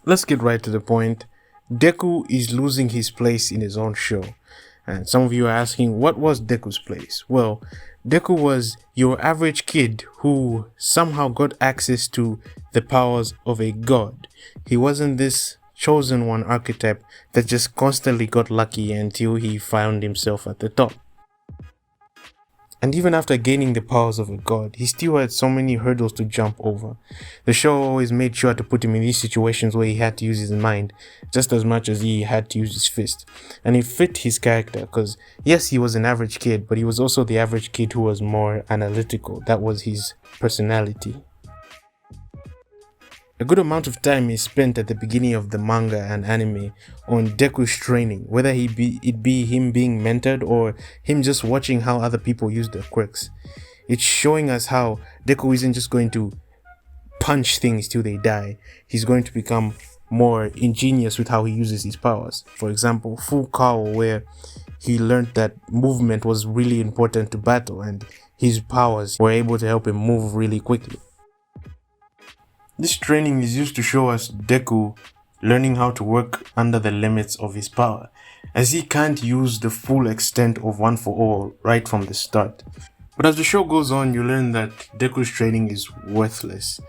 let's get right to the point. Deku is losing his place in his own show. And some of you are asking, what was Deku's place? Well, Deku was your average kid who somehow got access to the powers of a god. He wasn't this chosen one archetype that just constantly got lucky until he found himself at the top. And even after gaining the powers of a god, he still had so many hurdles to jump over. The show always made sure to put him in these situations where he had to use his mind just as much as he had to use his fist. And it fit his character because, yes, he was an average kid, but he was also the average kid who was more analytical. That was his personality. A good amount of time is spent at the beginning of the manga and anime on Deku's training, whether it be him being mentored or him just watching how other people use their quirks. It's showing us how Deku isn't just going to punch things till they die. He's going to become more ingenious with how he uses his powers. For example, Full Kao, where he learned that movement was really important to battle and his powers were able to help him move really quickly. This training is used to show us Deku learning how to work under the limits of his power, as he can't use the full extent of One for All right from the start. But as the show goes on, you learn that Deku's training is worthless.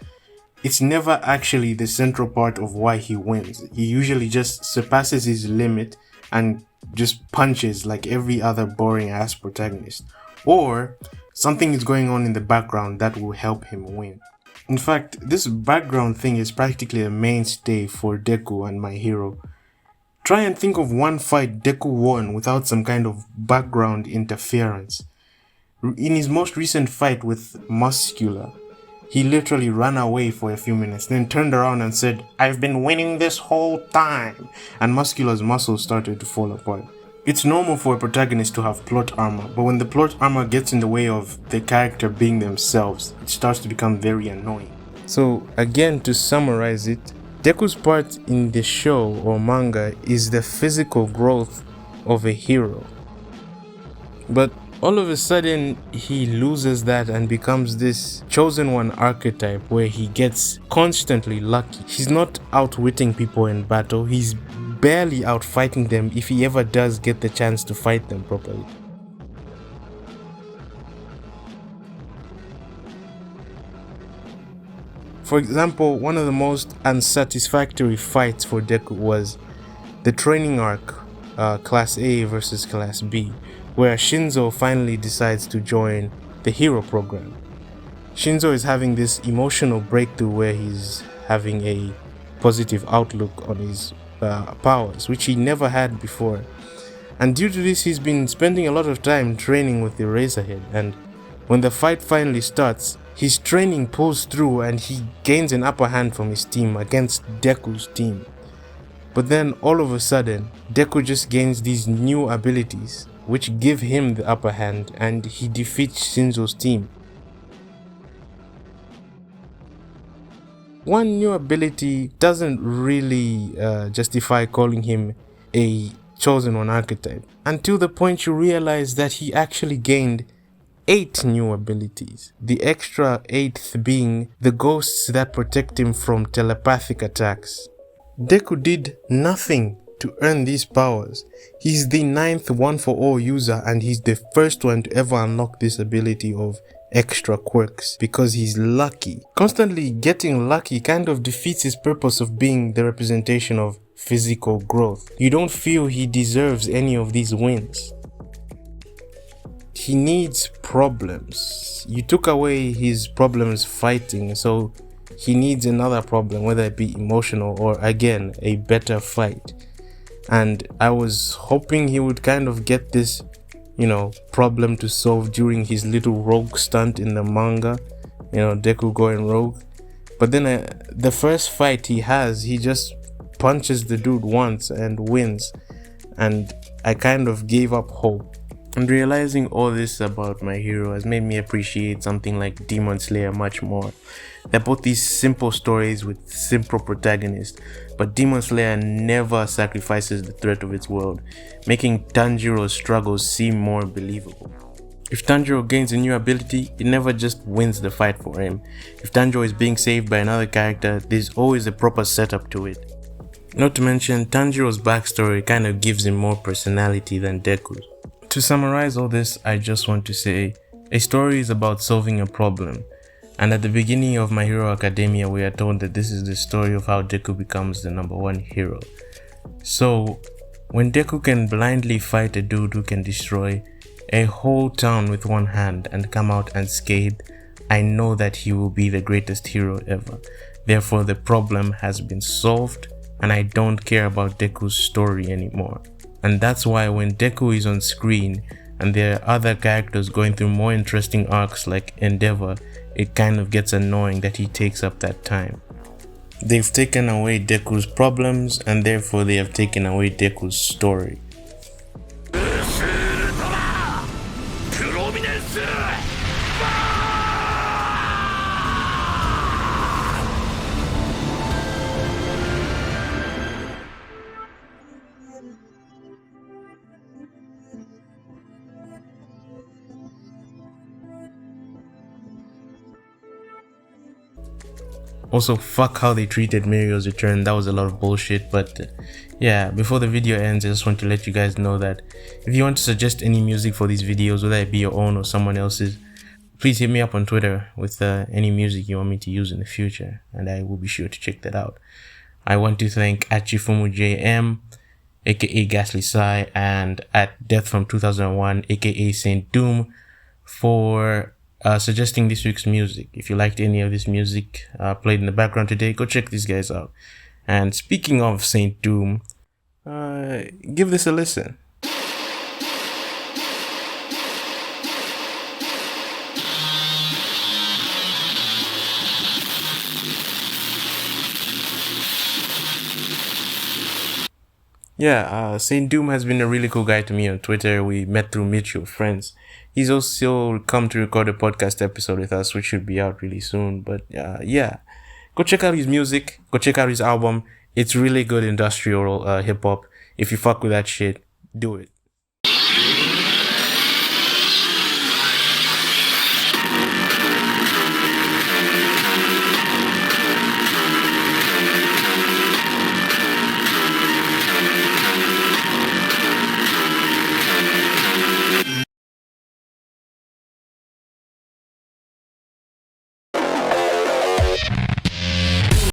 It's never actually the central part of why he wins. He usually just surpasses his limit and just punches like every other boring ass protagonist. Or something is going on in the background that will help him win. In fact, this background thing is practically a mainstay for Deku and My Hero. Try and think of one fight Deku won without some kind of background interference. In his most recent fight with Muscular, he literally ran away for a few minutes, then turned around and said, "I've been winning this whole time," and Muscular's muscles started to fall apart. It's normal for a protagonist to have plot armor, but when the plot armor gets in the way of the character being themselves, it starts to become very annoying. So again, to summarize it, Deku's part in the show or manga is the physical growth of a hero. But all of a sudden, he loses that and becomes this chosen one archetype where he gets constantly lucky. He's not outwitting people in battle, he's barely out fighting them if he ever does get the chance to fight them properly. For example, one of the most unsatisfactory fights for Deku was the training arc, Class A versus Class B, where Shinso finally decides to join the hero program. Shinso is having this emotional breakthrough where he's having a positive outlook on his powers, which he never had before. And due to this, he's been spending a lot of time training with the Eraserhead, and when the fight finally starts, his training pulls through and he gains an upper hand from his team against Deku's team. But then all of a sudden, Deku just gains these new abilities which give him the upper hand and he defeats Shinso's team. One new ability doesn't really justify calling him a chosen one archetype, until the point you realize that he actually gained 8 new abilities, the extra 8th being the ghosts that protect him from telepathic attacks. Deku did nothing to earn these powers. He's the 9th One for All user and he's the first one to ever unlock this ability of extra quirks because he's lucky. Constantly getting lucky kind of defeats his purpose of being the representation of physical growth. You don't feel he deserves any of these wins. He needs problems. You took away his problems fighting, so he needs another problem, whether it be emotional or again a better fight. And I was hoping he would kind of get this problem to solve during his little rogue stunt in the manga, Deku going rogue. But then the first fight he has, he just punches the dude once and wins, and I kind of gave up hope. And realizing all this about My Hero has made me appreciate something like Demon Slayer much more. They're both these simple stories with simple protagonists, but Demon Slayer never sacrifices the threat of its world, making Tanjiro's struggles seem more believable. If Tanjiro gains a new ability, it never just wins the fight for him. If Tanjiro is being saved by another character, there's always a proper setup to it. Not to mention, Tanjiro's backstory kind of gives him more personality than Deku's. To summarize all this, I just want to say, a story is about solving a problem. And at the beginning of My Hero Academia, we are told that this is the story of how Deku becomes the #1 hero. So, when Deku can blindly fight a dude who can destroy a whole town with one hand and come out unscathed, I know that he will be the greatest hero ever. Therefore, the problem has been solved, and I don't care about Deku's story anymore. And that's why when Deku is on screen and there are other characters going through more interesting arcs like Endeavor, it kind of gets annoying that he takes up that time. They've taken away Deku's problems, and therefore they have taken away Deku's story. Also, fuck how they treated Mirio's return. That was a lot of bullshit. But yeah, before the video ends, I just want to let you guys know that if you want to suggest any music for these videos, whether it be your own or someone else's, please hit me up on Twitter with any music you want me to use in the future, and I will be sure to check that out. I want to thank @ChifumuJM, aka Ghastly Sai, and @Death from 2001, aka Saint Doom, for suggesting this week's music. If you liked any of this music played in the background today, go check these guys out. And speaking of Saint Doom, give this a listen. Yeah, Saint Doom has been a really cool guy to me on Twitter. We met through mutual friends. He's also come to record a podcast episode with us, which should be out really soon. But yeah, go check out his music. Go check out his album. It's really good industrial hip hop. If you fuck with that shit, do it.